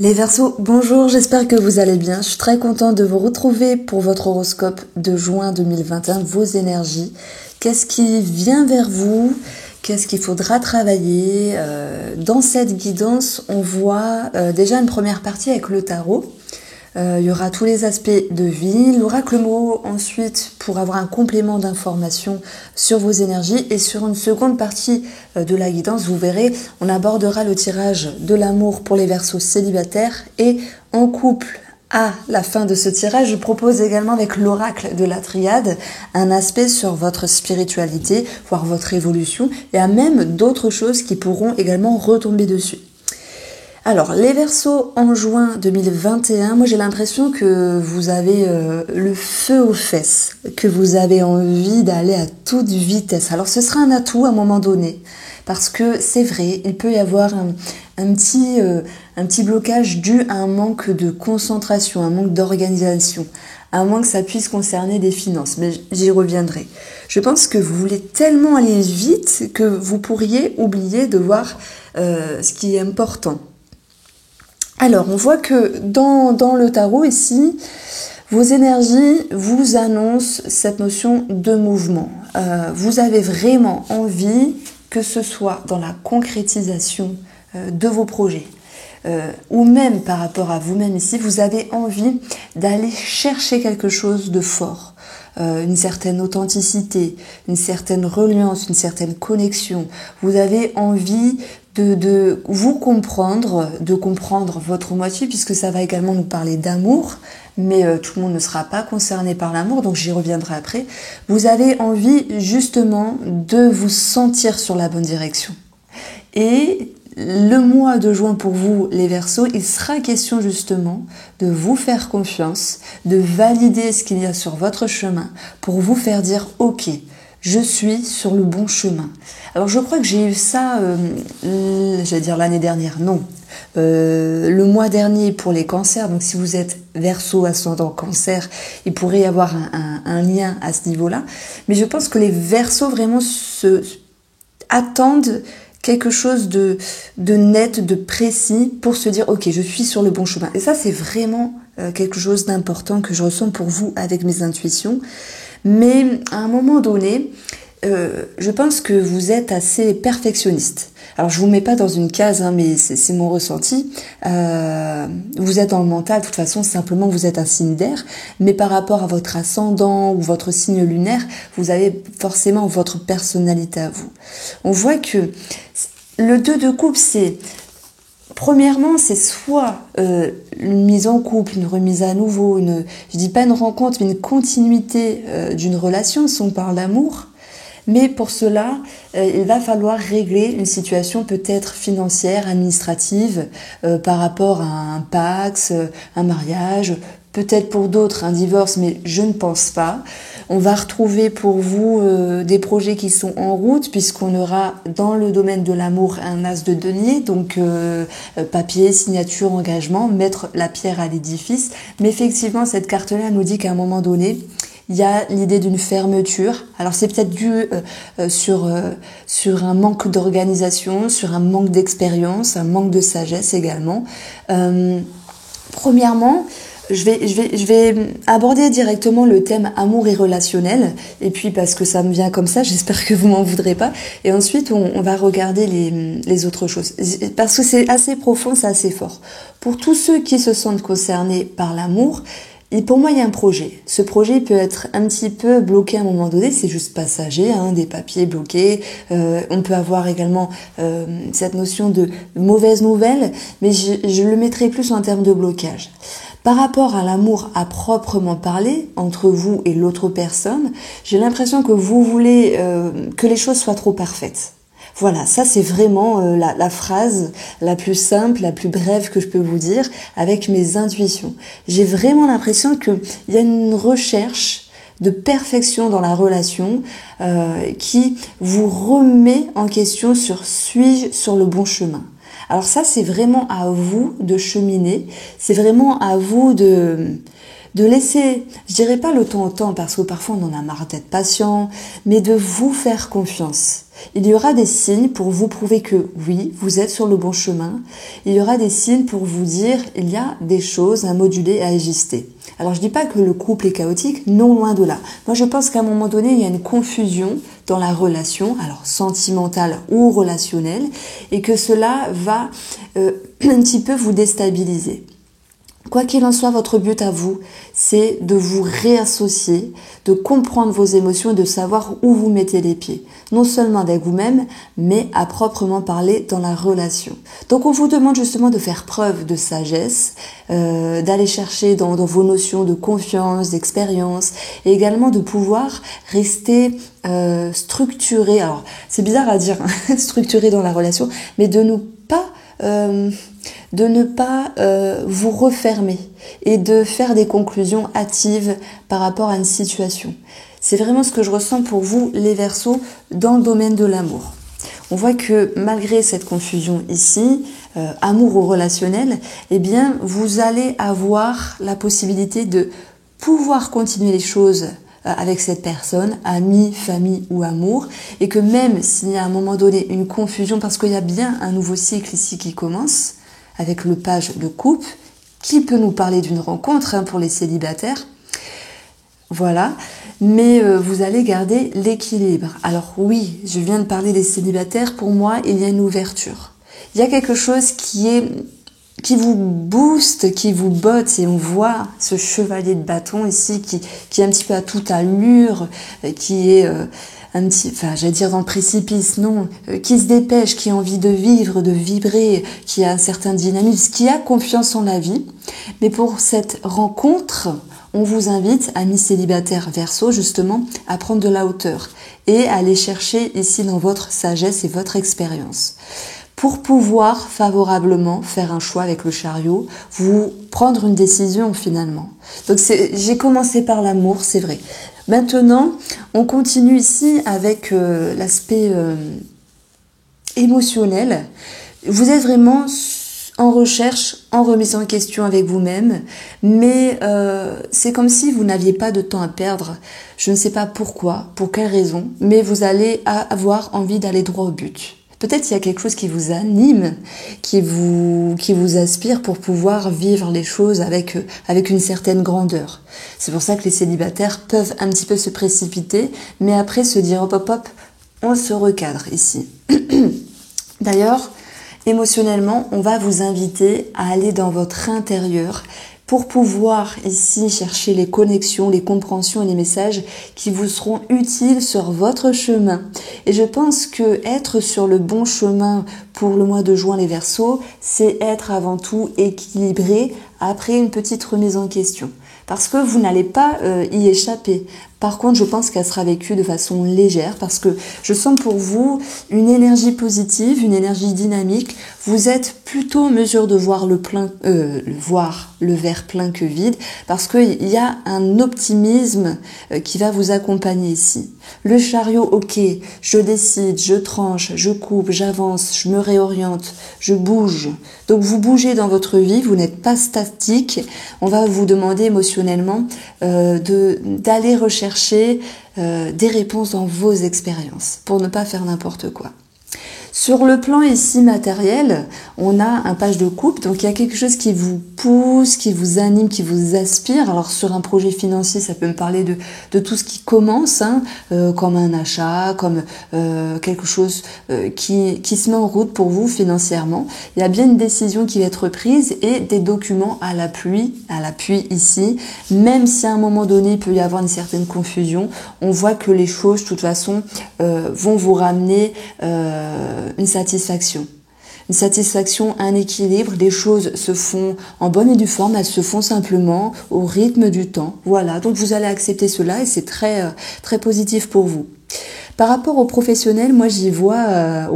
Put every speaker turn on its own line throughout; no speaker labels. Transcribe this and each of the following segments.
Les Verseaux, bonjour, j'espère que vous allez bien. Je suis très contente de vous retrouver pour votre horoscope de juin 2021, vos énergies. Qu'est-ce qui vient vers vous? Qu'est-ce qu'il faudra travailler? Dans cette guidance, on voit déjà une première partie avec le tarot. Il y aura tous les aspects de vie, l'oracle mot ensuite pour avoir un complément d'information sur vos énergies, et sur une seconde partie de la guidance, vous verrez, on abordera le tirage de l'amour pour les Verseaux célibataires, et en couple. À la fin de ce tirage, je propose également avec l'oracle de la triade un aspect sur votre spiritualité, voire votre évolution, et à même d'autres choses qui pourront également retomber dessus. Alors, les Verseaux en juin 2021, moi j'ai l'impression que vous avez le feu aux fesses, que vous avez envie d'aller à toute vitesse. Alors ce sera un atout à un moment donné, parce que c'est vrai, il peut y avoir un petit blocage dû à un manque de concentration, un manque d'organisation, à moins que ça puisse concerner des finances, mais j'y reviendrai. Je pense que vous voulez tellement aller vite que vous pourriez oublier de voir ce qui est important. Alors, on voit que dans le tarot ici, vos énergies vous annoncent cette notion de mouvement. Vous avez vraiment envie que ce soit dans la concrétisation de vos projets. Ou même par rapport à vous-même ici, vous avez envie d'aller chercher quelque chose de fort. Une certaine authenticité, une certaine reliance, une certaine connexion. Vous avez envie de vous comprendre, de comprendre votre moitié, puisque ça va également nous parler d'amour, mais tout le monde ne sera pas concerné par l'amour, donc j'y reviendrai après. Vous avez envie justement de vous sentir sur la bonne direction. Et le mois de juin pour vous, les Verseaux, il sera question justement de vous faire confiance, de valider ce qu'il y a sur votre chemin pour vous faire dire « Ok, je suis sur le bon chemin ». Alors je crois que j'ai eu ça, j'allais dire l'année dernière, non. Le mois dernier pour les cancers, donc si vous êtes Verseau, ascendant cancer, il pourrait y avoir un lien à ce niveau-là. Mais je pense que les Verseaux vraiment attendent quelque chose de net, de précis pour se dire ok, je suis sur le bon chemin. Et ça, c'est vraiment quelque chose d'important que je ressens pour vous avec mes intuitions. Mais à un moment donné, je pense que vous êtes assez perfectionniste. Alors je vous mets pas dans une case, hein, mais c'est mon ressenti. Vous êtes dans le mental, de toute façon, simplement vous êtes un signe d'air, mais par rapport à votre ascendant ou votre signe lunaire, vous avez forcément votre personnalité à vous. On voit que le 2 de coupe, premièrement, c'est soit une mise en couple, une remise à nouveau, je dis pas une rencontre, mais une continuité d'une relation, si on parle d'amour. Mais pour cela, il va falloir régler une situation peut-être financière, administrative, par rapport à un Pacs, un mariage, peut-être pour d'autres un divorce, mais je ne pense pas. On va retrouver pour vous des projets qui sont en route, puisqu'on aura dans le domaine de l'amour un as de denier, donc papier, signature, engagement, mettre la pierre à l'édifice. Mais effectivement, cette carte-là nous dit qu'à un moment donné, il y a l'idée d'une fermeture. Alors c'est peut-être dû sur un manque d'organisation, sur un manque d'expérience, un manque de sagesse également. Premièrement, je vais aborder directement le thème amour et relationnel, et puis parce que ça me vient comme ça, j'espère que vous m'en voudrez pas, et ensuite on va regarder les autres choses, parce que c'est assez profond, c'est assez fort. Pour tous ceux qui se sentent concernés par l'amour, et pour moi, il y a un projet. Ce projet peut être un petit peu bloqué à un moment donné, c'est juste passager, hein, des papiers bloqués. On peut avoir également cette notion de mauvaise nouvelle, mais je le mettrai plus en termes de blocage. Par rapport à l'amour à proprement parler, entre vous et l'autre personne, j'ai l'impression que vous voulez que les choses soient trop parfaites. Voilà, ça c'est vraiment la phrase la plus simple, la plus brève que je peux vous dire avec mes intuitions. J'ai vraiment l'impression qu'il y a une recherche de perfection dans la relation qui vous remet en question sur suis-je sur le bon chemin. Alors ça c'est vraiment à vous de cheminer, c'est vraiment à vous de laisser, je dirais pas le temps au temps parce que parfois on en a marre d'être patient, mais de vous faire confiance. Il y aura des signes pour vous prouver que oui, vous êtes sur le bon chemin. Il y aura des signes pour vous dire il y a des choses à moduler, à ajuster. Alors je dis pas que le couple est chaotique, non, loin de là. Moi je pense qu'à un moment donné, il y a une confusion dans la relation, alors sentimentale ou relationnelle, et que cela va un petit peu vous déstabiliser. Quoi qu'il en soit, votre but à vous, c'est de vous réassocier, de comprendre vos émotions et de savoir où vous mettez les pieds. Non seulement avec vous-même, mais à proprement parler dans la relation. Donc on vous demande justement de faire preuve de sagesse, d'aller chercher dans vos notions de confiance, d'expérience, et également de pouvoir rester structuré. Alors c'est bizarre à dire, hein, structuré dans la relation, mais de ne pas vous refermer et de faire des conclusions hâtives par rapport à une situation. C'est vraiment ce que je ressens pour vous, les Verseaux, dans le domaine de l'amour. On voit que malgré cette confusion ici, amour ou relationnel, eh bien, vous allez avoir la possibilité de pouvoir continuer les choses avec cette personne, amis, famille ou amour, et que même s'il y a à un moment donné une confusion, parce qu'il y a bien un nouveau cycle ici qui commence, avec le page de coupe, qui peut nous parler d'une rencontre hein, pour les célibataires, voilà, mais vous allez garder l'équilibre. Alors oui, je viens de parler des célibataires, pour moi, il y a une ouverture. Il y a quelque chose qui vous booste, qui vous botte, et on voit ce chevalier de bâton ici qui est un petit peu à toute allure, qui est un petit, enfin j'allais dire dans le précipice, non, qui se dépêche, qui a envie de vivre, de vibrer, qui a un certain dynamisme, qui a confiance en la vie. Mais pour cette rencontre, on vous invite, amis célibataires Verseau, justement, à prendre de la hauteur et à aller chercher ici dans votre sagesse et votre expérience. Pour pouvoir favorablement faire un choix avec le chariot, vous prendre une décision finalement. Donc j'ai commencé par l'amour, c'est vrai. Maintenant, on continue ici avec l'aspect émotionnel. Vous êtes vraiment en recherche, en remise en question avec vous-même, mais c'est comme si vous n'aviez pas de temps à perdre. Je ne sais pas pourquoi, pour quelle raison, mais vous allez avoir envie d'aller droit au but. Peut-être qu'il y a quelque chose qui vous anime, qui vous aspire pour pouvoir vivre les choses avec une certaine grandeur. C'est pour ça que les célibataires peuvent un petit peu se précipiter, mais après se dire hop hop hop, on se recadre ici. D'ailleurs, émotionnellement, on va vous inviter à aller dans votre intérieur pour pouvoir ici chercher les connexions, les compréhensions et les messages qui vous seront utiles sur votre chemin. Et je pense que être sur le bon chemin pour le mois de juin les Verseaux, c'est être avant tout équilibré après une petite remise en question. Parce que vous n'allez pas y échapper. Par contre, je pense qu'elle sera vécue de façon légère parce que je sens pour vous une énergie positive, une énergie dynamique. Vous êtes plutôt en mesure de voir voir le verre plein que vide parce qu'il y a un optimisme qui va vous accompagner ici. Le chariot, ok, je décide, je tranche, je coupe, j'avance, je me réoriente, je bouge. Donc vous bougez dans votre vie, vous n'êtes pas statique. On va vous demander émotionnellement d'aller rechercher des réponses dans vos expériences pour ne pas faire n'importe quoi. Sur le plan ici matériel, on a un page de coupe, donc il y a quelque chose qui vous pousse, qui vous anime, qui vous aspire. Alors sur un projet financier, ça peut me parler de tout ce qui commence, hein, comme un achat, comme quelque chose qui se met en route pour vous financièrement. Il y a bien une décision qui va être prise et des documents à l'appui ici. Même si à un moment donné, il peut y avoir une certaine confusion, on voit que les choses, de toute façon, vont vous ramener une satisfaction. Une satisfaction, un équilibre, les choses se font en bonne et due forme, elles se font simplement au rythme du temps. Voilà, donc vous allez accepter cela et c'est très, très positif pour vous. Par rapport aux professionnels, moi j'y vois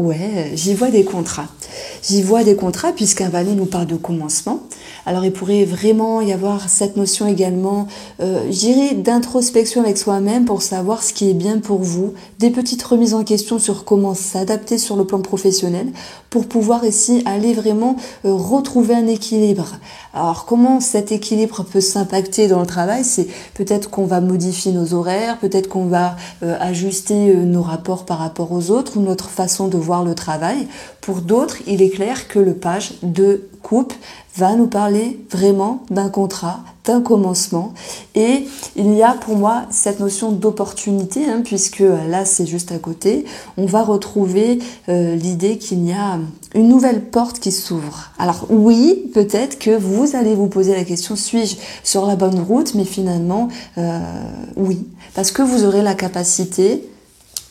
des contrats. J'y vois des contrats puisqu'un valet nous parle de commencement. Alors il pourrait vraiment y avoir cette notion également, je dirais, d'introspection avec soi-même pour savoir ce qui est bien pour vous, des petites remises en question sur comment s'adapter sur le plan professionnel pour pouvoir ici aller vraiment retrouver un équilibre. Alors comment cet équilibre peut s'impacter dans le travail? C'est peut-être qu'on va modifier nos horaires, peut-être qu'on va ajuster nos rapports par rapport aux autres ou notre façon de voir le travail. Pour d'autres, il est clair que le page de coupe va nous parler vraiment d'un contrat, d'un commencement. Et il y a pour moi cette notion d'opportunité, puisque là c'est juste à côté. On va retrouver l'idée qu'il y a une nouvelle porte qui s'ouvre. Alors oui, peut-être que vous allez vous poser la question, suis-je sur la bonne route? Mais finalement, oui, parce que vous aurez la capacité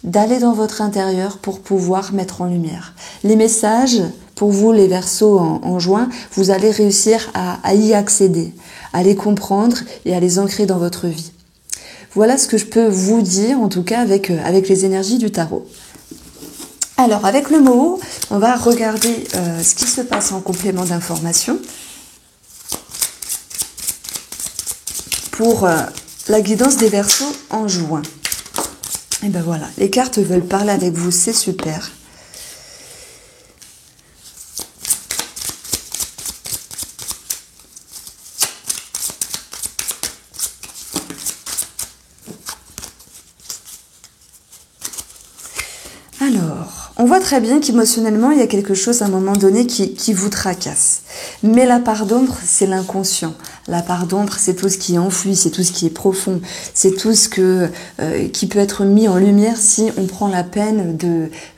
d'aller dans votre intérieur pour pouvoir mettre en lumière les messages. Pour vous, les Verseaux en juin, vous allez réussir à y accéder, à les comprendre et à les ancrer dans votre vie. Voilà ce que je peux vous dire, en tout cas avec les énergies du tarot. Alors, avec le mot, on va regarder ce qui se passe en complément d'information pour la guidance des Verseaux en juin. Et ben voilà, les cartes veulent parler avec vous, c'est super. Alors, on voit très bien qu'émotionnellement, il y a quelque chose à un moment donné qui vous tracasse. Mais la part d'ombre, c'est l'inconscient. La part d'ombre, c'est tout ce qui est enfoui, c'est tout ce qui est profond, c'est tout ce qui peut être mis en lumière si on prend la peine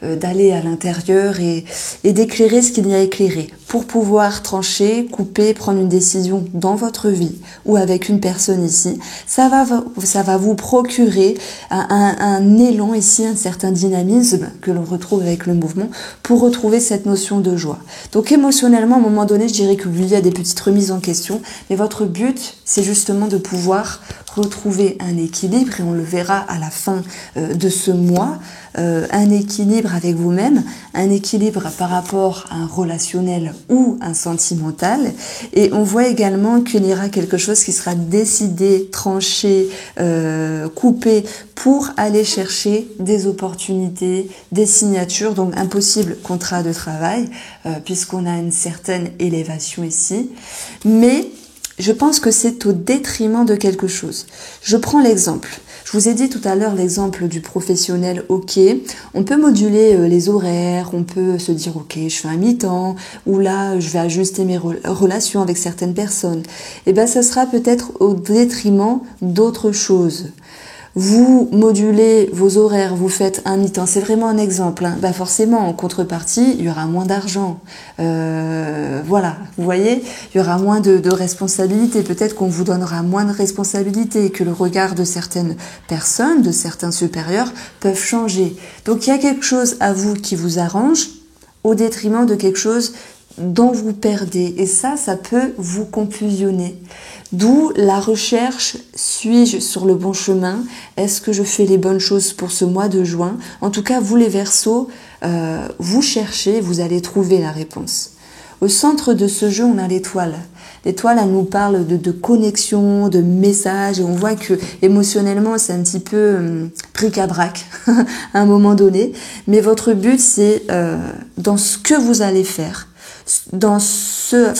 d'aller à l'intérieur et d'éclairer ce qu'il y a à éclairer pour pouvoir trancher, couper, prendre une décision dans votre vie ou avec une personne ici. Ça va vous procurer un élan ici, un certain dynamisme que l'on retrouve avec le mouvement pour retrouver cette notion de joie. Donc émotionnellement, à un moment donné, je dirais qu'il y a des petites remises en question, mais votre but, c'est justement de pouvoir retrouver un équilibre, et on le verra à la fin de ce mois, un équilibre avec vous-même, un équilibre par rapport à un relationnel ou un sentimental, et on voit également qu'il y aura quelque chose qui sera décidé, tranché, coupé, pour aller chercher des opportunités, des signatures, donc un possible contrat de travail, puisqu'on a une certaine élévation ici, mais je pense que c'est au détriment de quelque chose. Je prends l'exemple. Je vous ai dit tout à l'heure l'exemple du professionnel, ok, on peut moduler les horaires, on peut se dire ok, je fais un mi-temps, ou là je vais ajuster mes relations avec certaines personnes. Et bien ça sera peut-être au détriment d'autres choses. Vous modulez vos horaires, vous faites un mi-temps, c'est vraiment un exemple. Ben forcément, en contrepartie, il y aura moins d'argent. Voilà, vous voyez, il y aura moins de responsabilités. Peut-être qu'on vous donnera moins de responsabilités, que le regard de certaines personnes, de certains supérieurs, peuvent changer. Donc il y a quelque chose à vous qui vous arrange, au détriment de quelque chose dont vous perdez. Et ça peut vous confusionner. D'où la recherche, suis-je sur le bon chemin? Est-ce que je fais les bonnes choses pour ce mois de juin? En tout cas, vous les Verseaux, vous cherchez, vous allez trouver la réponse. Au centre de ce jeu, on a l'étoile. L'étoile, elle nous parle de connexion, de message, et on voit que émotionnellement, c'est un petit peu bric-à-brac à un moment donné. Mais votre but, c'est dans ce que vous allez faire, dans ce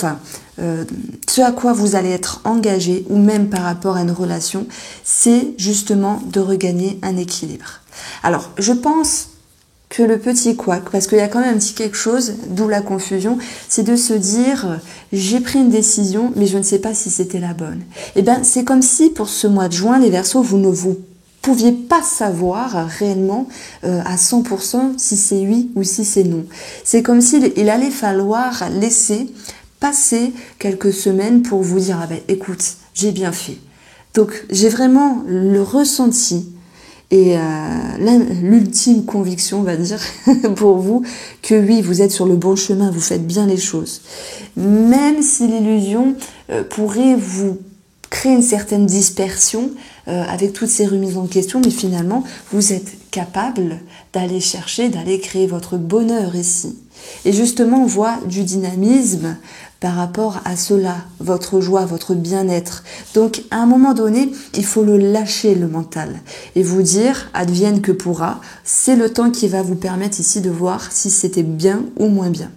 à quoi vous allez être engagé, ou même par rapport à une relation, c'est justement de regagner un équilibre. Alors, je pense que le petit couac, parce qu'il y a quand même un petit quelque chose, d'où la confusion, c'est de se dire, j'ai pris une décision, mais je ne sais pas si c'était la bonne. Eh bien, c'est comme si pour ce mois de juin, les Verseaux, vous ne pouviez pas savoir réellement à 100% si c'est oui ou si c'est non. C'est comme s'il allait falloir laisser passer quelques semaines pour vous dire, ah ben écoute, j'ai bien fait. Donc j'ai vraiment le ressenti et l'ultime conviction, on va dire, pour vous, que oui, vous êtes sur le bon chemin, vous faites bien les choses. Même si l'illusion pourrait vous créer une certaine dispersion avec toutes ces remises en question, mais finalement, vous êtes capable d'aller chercher, d'aller créer votre bonheur ici. Et justement, on voit du dynamisme par rapport à cela, votre joie, votre bien-être. Donc, à un moment donné, il faut le lâcher, le mental, et vous dire, advienne que pourra, c'est le temps qui va vous permettre ici de voir si c'était bien ou moins bien.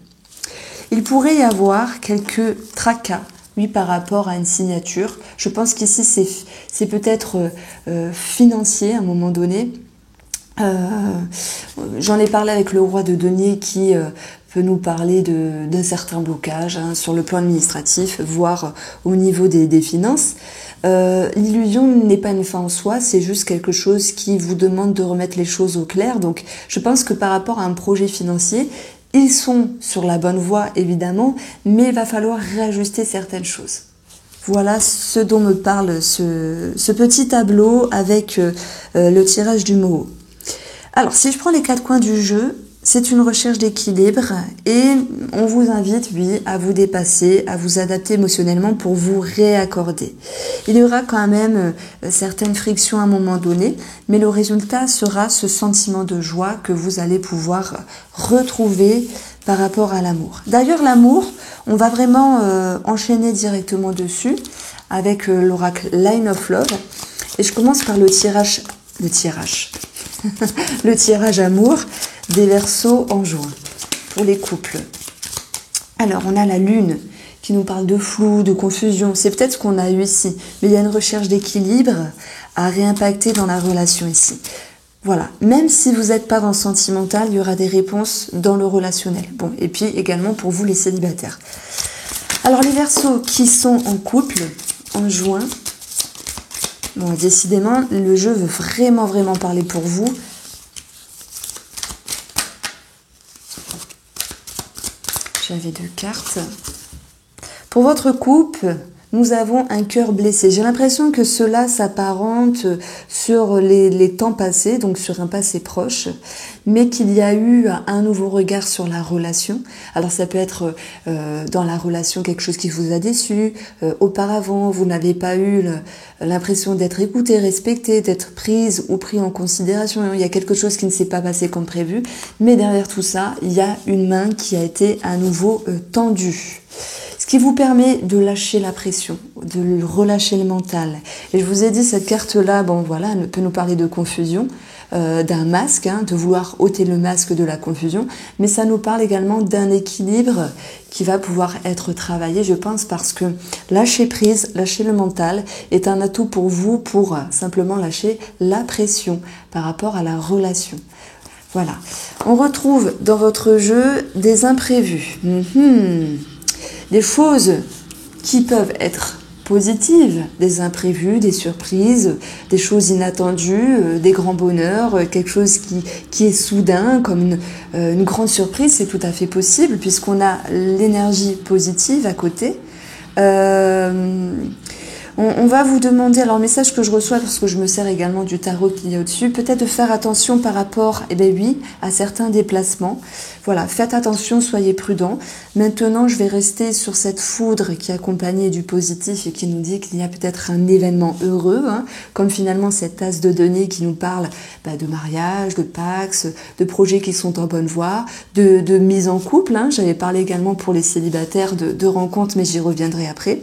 Il pourrait y avoir quelques tracas, oui, par rapport à une signature. Je pense qu'ici, c'est peut-être financier à un moment donné. J'en ai parlé avec le roi de denier qui peut nous parler d'un certain blocage sur le plan administratif, voire au niveau des finances. L'illusion n'est pas une fin en soi, c'est juste quelque chose qui vous demande de remettre les choses au clair. Donc je pense que par rapport à un projet financier, ils sont sur la bonne voie évidemment, mais il va falloir réajuster certaines choses. Voilà ce dont me parle ce petit tableau avec le tirage du Moho. Alors, si je prends les 4 coins du jeu, c'est une recherche d'équilibre et on vous invite, oui, à vous dépasser, à vous adapter émotionnellement pour vous réaccorder. Il y aura quand même certaines frictions à un moment donné, mais le résultat sera ce sentiment de joie que vous allez pouvoir retrouver par rapport à l'amour. D'ailleurs, l'amour, on va vraiment enchaîner directement dessus avec l'oracle Line of Love. Et je commence par le tirage amour des Verseaux en juin pour les couples. Alors, on a la lune qui nous parle de flou, de confusion. C'est peut-être ce qu'on a eu ici, mais il y a une recherche d'équilibre à réimpacter dans la relation ici. Voilà, même si vous n'êtes pas dans le sentimental, il y aura des réponses dans le relationnel. Bon, et puis également pour vous les célibataires. Alors, les Verseaux qui sont en couple en juin, bon, décidément, le jeu veut vraiment parler pour vous. J'avais 2 cartes. Pour votre couple, nous avons un cœur blessé. J'ai l'impression que cela s'apparente sur les temps passés, donc sur un passé proche, mais qu'il y a eu un nouveau regard sur la relation. Alors ça peut être dans la relation quelque chose qui vous a déçu. Auparavant, vous n'avez pas eu l'impression d'être écouté, respecté, d'être prise ou pris en considération. Il y a quelque chose qui ne s'est pas passé comme prévu, mais derrière tout ça, il y a une main qui a été à nouveau tendue. Ce qui vous permet de lâcher la pression, de relâcher le mental. Et je vous ai dit, cette carte-là, bon voilà, elle peut nous parler de confusion, d'un masque, de vouloir ôter le masque de la confusion, mais ça nous parle également d'un équilibre qui va pouvoir être travaillé, je pense, parce que lâcher prise, lâcher le mental est un atout pour vous pour simplement lâcher la pression par rapport à la relation. Voilà. On retrouve dans votre jeu des imprévus. Des choses qui peuvent être positives, des imprévus, des surprises, des choses inattendues, des grands bonheurs, quelque chose qui est soudain, comme une grande surprise, c'est tout à fait possible puisqu'on a l'énergie positive à côté. On va vous demander, alors message que je reçois parce que je me sers également du tarot qu'il y a au-dessus, peut-être de faire attention par rapport, à certains déplacements. Voilà, faites attention, soyez prudents. Maintenant, je vais rester sur cette foudre qui est accompagnée du positif et qui nous dit qu'il y a peut-être un événement heureux, comme finalement cette tasse de denier qui nous parle de mariage, de pax, de projets qui sont en bonne voie, de mise en couple. J'avais parlé également pour les célibataires de rencontres, mais j'y reviendrai après.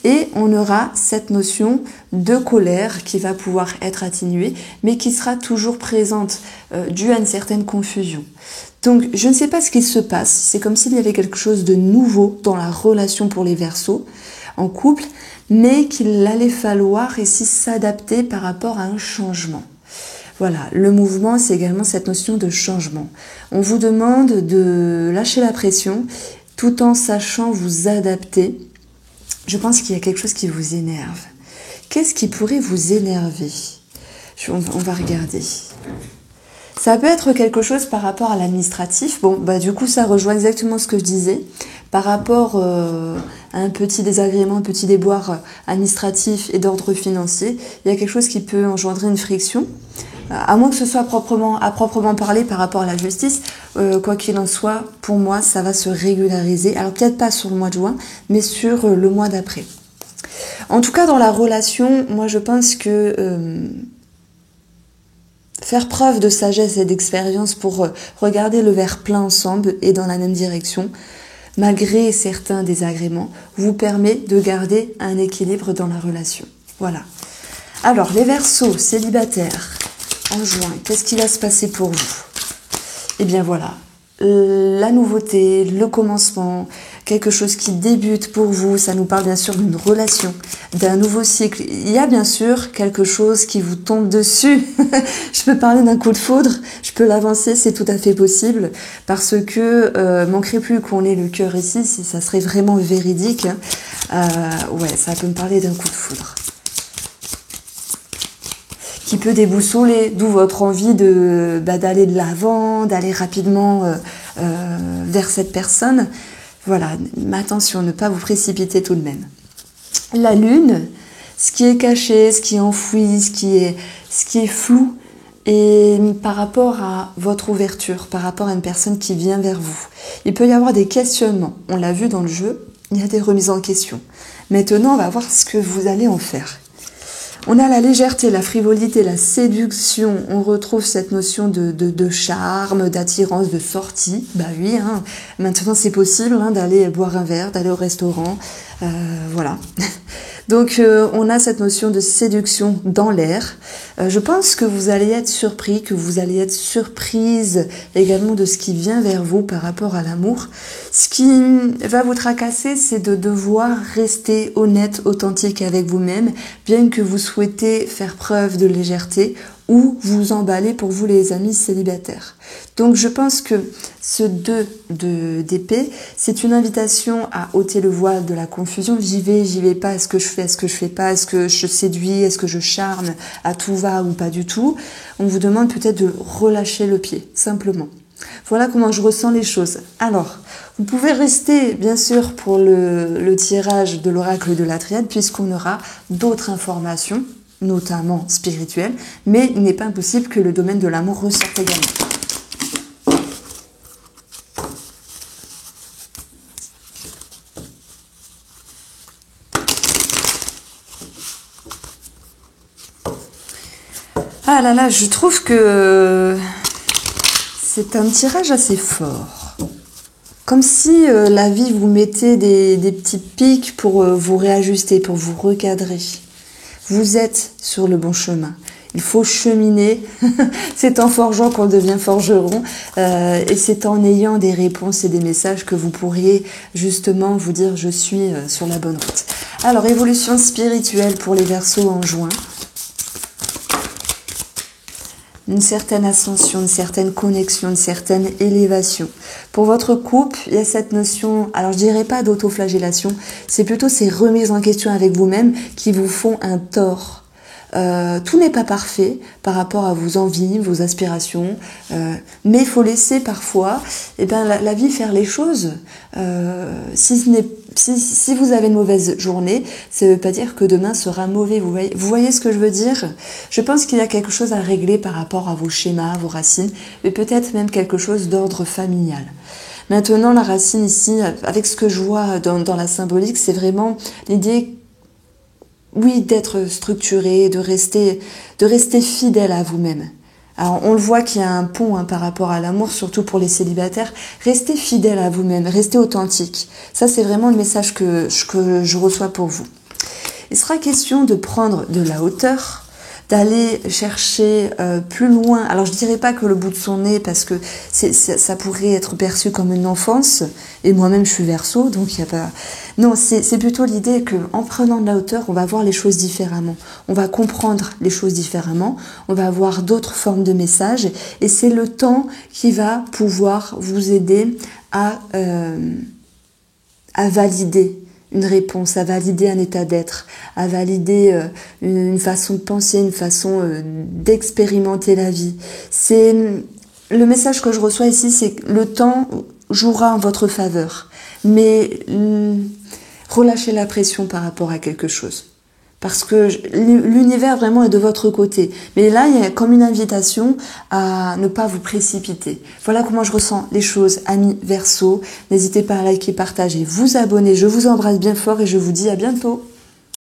Et on aura cette notion de colère qui va pouvoir être atténuée, mais qui sera toujours présente, due à une certaine confusion. Donc, je ne sais pas ce qui se passe. C'est comme s'il y avait quelque chose de nouveau dans la relation pour les Verseaux en couple, mais qu'il allait falloir ici s'adapter par rapport à un changement. Voilà, le mouvement, c'est également cette notion de changement. On vous demande de lâcher la pression tout en sachant vous adapter. Je pense qu'il y a quelque chose qui vous énerve. Qu'est-ce qui pourrait vous énerver ? On va regarder. Ça peut être quelque chose par rapport à l'administratif. Bon, du coup, ça rejoint exactement ce que je disais. Par rapport à un petit désagrément, un petit déboire administratif et d'ordre financier, il y a quelque chose qui peut engendrer une friction. À moins que ce soit à proprement parler par rapport à la justice, quoi qu'il en soit, pour moi, ça va se régulariser. Alors peut-être pas sur le mois de juin, mais sur le mois d'après. En tout cas, dans la relation, moi je pense que faire preuve de sagesse et d'expérience pour regarder le verre plein ensemble et dans la même direction, malgré certains désagréments, vous permet de garder un équilibre dans la relation. Voilà. Alors, les Verseaux célibataires en juin, qu'est-ce qui va se passer pour vous? Eh bien voilà, la nouveauté, le commencement, quelque chose qui débute pour vous, ça nous parle bien sûr d'une relation, d'un nouveau cycle. Il y a bien sûr quelque chose qui vous tombe dessus. Je peux parler d'un coup de foudre, je peux l'avancer, c'est tout à fait possible, parce que manquerait plus qu'on ait le cœur ici, si ça serait vraiment véridique. Ouais, ça peut me parler d'un coup de foudre qui peut déboussoler, d'où votre envie d'aller de l'avant, d'aller rapidement vers cette personne. Voilà, mais attention, ne pas vous précipiter tout de même. La lune, ce qui est caché, ce qui est enfoui, ce qui est flou, et par rapport à votre ouverture, par rapport à une personne qui vient vers vous. Il peut y avoir des questionnements, on l'a vu dans le jeu, il y a des remises en question. Maintenant, on va voir ce que vous allez en faire. On a la légèreté, la frivolité, la séduction. On retrouve cette notion de charme, d'attirance, de sortie. Bah oui, hein. Maintenant c'est possible d'aller boire un verre, d'aller au restaurant. Voilà. Donc on a cette notion de séduction dans l'air. Je pense que vous allez être surpris, que vous allez être surprise également de ce qui vient vers vous par rapport à l'amour. Ce qui va vous tracasser, c'est de devoir rester honnête, authentique avec vous-même, bien que vous souhaitez faire preuve de légèreté ou vous emballer pour vous les amis célibataires. Donc je pense que ce 2 d'épée, c'est une invitation à ôter le voile de la confusion. J'y vais pas, est-ce que je fais pas, est-ce que je séduis, est-ce que je charme, à tout va ou pas du tout. On vous demande peut-être de relâcher le pied, simplement. Voilà comment je ressens les choses. Alors, vous pouvez rester, bien sûr, pour le tirage de l'oracle de la triade, puisqu'on aura d'autres informations, notamment spirituelles, mais il n'est pas impossible que le domaine de l'amour ressorte également. Ah là là, je trouve que c'est un tirage assez fort. Comme si la vie vous mettait des petits pics pour vous réajuster, pour vous recadrer. Vous êtes sur le bon chemin. Il faut cheminer. C'est en forgeant qu'on devient forgeron. Et c'est en ayant des réponses et des messages que vous pourriez justement vous dire « je suis sur la bonne route ». Alors, évolution spirituelle pour les Verseaux en juin. Une certaine ascension, une certaine connexion, une certaine élévation. Pour votre couple, il y a cette notion, alors je dirais pas d'autoflagellation, c'est plutôt ces remises en question avec vous-même qui vous font un tort. Tout n'est pas parfait par rapport à vos envies, vos aspirations, mais il faut laisser parfois la vie faire les choses. Si vous avez une mauvaise journée, ça ne veut pas dire que demain sera mauvais. Vous voyez ce que je veux dire? Je pense qu'il y a quelque chose à régler par rapport à vos schémas, vos racines, mais peut-être même quelque chose d'ordre familial. Maintenant, la racine ici, avec ce que je vois dans la symbolique, c'est vraiment l'idée, oui, d'être structuré, de rester fidèle à vous-même. Alors, on le voit qu'il y a un pont par rapport à l'amour, surtout pour les célibataires. Restez fidèle à vous-même, restez authentique. Ça, c'est vraiment le message que je reçois pour vous. Il sera question de prendre de la hauteur, d'aller chercher plus loin. Alors je dirais pas que le bout de son nez, parce que ça pourrait être perçu comme une enfance, et moi-même je suis Verseau, donc il y a pas... Non, c'est plutôt l'idée que en prenant de la hauteur, on va voir les choses différemment, on va comprendre les choses différemment, on va avoir d'autres formes de messages, et c'est le temps qui va pouvoir vous aider à valider une réponse, à valider un état d'être, à valider une façon de penser, une façon d'expérimenter la vie. C'est le message que je reçois ici, c'est que le temps jouera en votre faveur, mais relâchez la pression par rapport à quelque chose. Parce que l'univers vraiment est de votre côté. Mais là, il y a comme une invitation à ne pas vous précipiter. Voilà comment je ressens les choses, amis Verseau. N'hésitez pas à liker, partager, vous abonner. Je vous embrasse bien fort et je vous dis à bientôt.